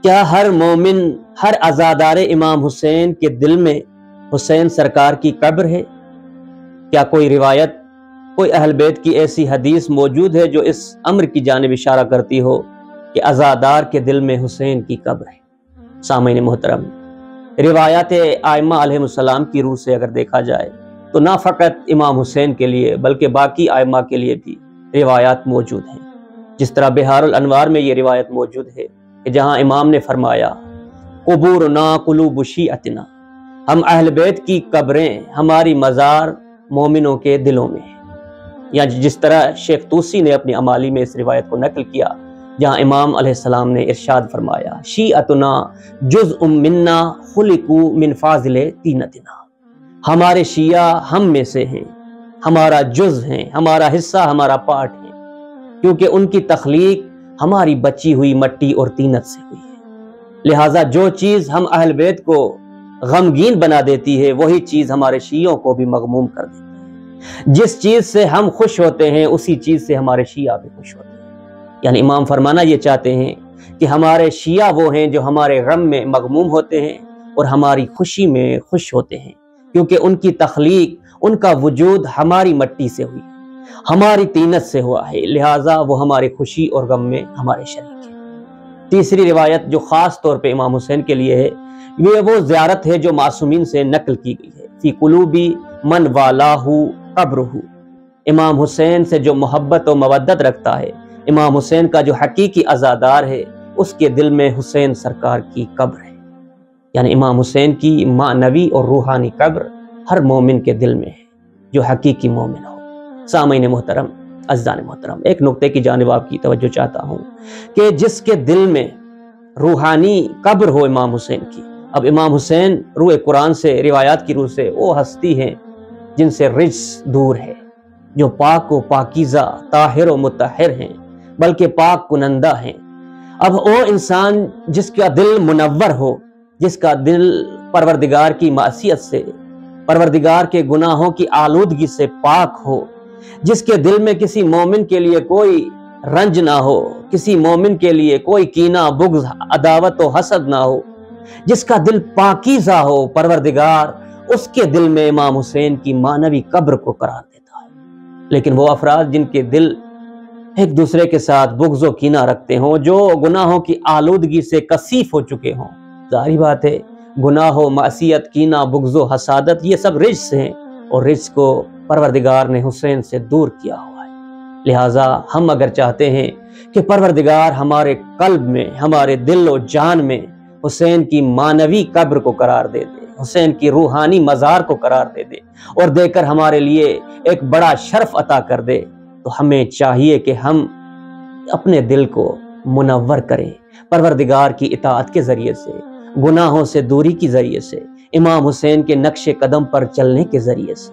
کیا ہر مومن، ہر عزادار امام حسین کے دل میں حسین سرکار کی قبر ہے؟ کیا کوئی روایت، کوئی اہل بیت کی ایسی حدیث موجود ہے جو اس امر کی جانب اشارہ کرتی ہو کہ عزادار کے دل میں حسین کی قبر ہے؟ سامعین محترم، روایات ائمہ علیہ السلام کی روح سے اگر دیکھا جائے تو نہ فقط امام حسین کے لیے بلکہ باقی ائمہ کے لیے بھی روایات موجود ہیں۔ جس طرح بہار الانوار میں یہ روایت موجود ہے کہ جہاں امام نے فرمایا قبورنا قلوب شیعتنا، ہم اہل بیت کی قبریں ہماری مزار مومنوں کے دلوں میں ہیں۔ یا جس طرح شیخ طوسی نے اپنی امالی میں اس روایت کو نقل کیا جہاں امام علیہ السلام نے ارشاد فرمایا شیعتنا جزء منا خلقوا من فاضل طینتنا، ہمارے شیعہ ہم میں سے ہیں، ہمارا جز ہیں، ہمارا حصہ، ہمارا پارٹ ہے، کیونکہ ان کی تخلیق ہماری بچی ہوئی مٹی اور طینت سے ہوئی ہے۔ لہٰذا جو چیز ہم اہل بیت کو غمگین بنا دیتی ہے وہی چیز ہمارے شیعوں کو بھی مغموم کر دیتی ہے۔ جس چیز سے ہم خوش ہوتے ہیں اسی چیز سے ہمارے شیعہ بھی خوش ہوتے ہیں۔ یعنی امام فرمانا یہ چاہتے ہیں کہ ہمارے شیعہ وہ ہیں جو ہمارے غم میں مغموم ہوتے ہیں اور ہماری خوشی میں خوش ہوتے ہیں، کیونکہ ان کی تخلیق، ان کا وجود ہماری مٹی سے ہوئی، ہماری طینت سے ہوا ہے، لہٰذا وہ ہماری خوشی اور غم میں ہمارے شریک ہیں۔ تیسری روایت جو خاص طور پہ امام حسین کے لیے ہے، یہ وہ زیارت ہے جو معصومین سے نقل کی گئی ہے۔ فی قلوبی من والاہ قبرہ، امام حسین سے جو محبت و مودت رکھتا ہے، امام حسین کا جو حقیقی عزادار ہے، اس کے دل میں حسین سرکار کی قبر ہے۔ یعنی امام حسین کی معنوی اور روحانی قبر ہر مومن کے دل میں ہے جو حقیقی مومن ہو۔ سامعین محترم، عزیزان محترم، ایک نقطے کی جانب آپ کی توجہ چاہتا ہوں کہ جس کے دل میں روحانی قبر ہو امام حسین کی، اب امام حسین روح قرآن سے، روایات کی روح سے وہ ہستی ہیں جن سے رجس دور ہے، جو پاک و پاکیزہ، طاہر و مطہر ہیں، بلکہ پاک کنندہ ہیں۔ اب وہ انسان جس کا دل منور ہو، جس کا دل پروردگار کی معصیت سے، پروردگار کے گناہوں کی آلودگی سے پاک ہو، جس کے دل میں کسی مومن کے لیے کوئی رنج نہ ہو، کسی مومن کے لیے کوئی کینہ، بغض، عداوت و حسد نہ ہو، جس کا دل پاکیزہ ہو، پروردگار اس کے دل میں امام حسین کی معنوی قبر کو قرار دیتا ہے۔ لیکن وہ افراد جن کے دل ایک دوسرے کے ساتھ بغض و کینہ رکھتے ہوں، جو گناہوں کی آلودگی سے کثیف ہو چکے ہوں، ظاہری بات ہے گناہ و معصیت، کینہ، بغض و حسادت یہ سب رجس ہیں، اور رجس کو پروردگار نے حسین سے دور کیا ہوا ہے۔ لہٰذا ہم اگر چاہتے ہیں کہ پروردگار ہمارے قلب میں، ہمارے دل و جان میں حسین کی معنوی قبر کو قرار دے دے، حسین کی روحانی مزار کو قرار دے دے اور دے کر ہمارے لیے ایک بڑا شرف عطا کر دے، تو ہمیں چاہیے کہ ہم اپنے دل کو منور کریں پروردگار کی اطاعت کے ذریعے سے، گناہوں سے دوری کے ذریعے سے، امام حسین کے نقش قدم پر چلنے کے ذریعے سے۔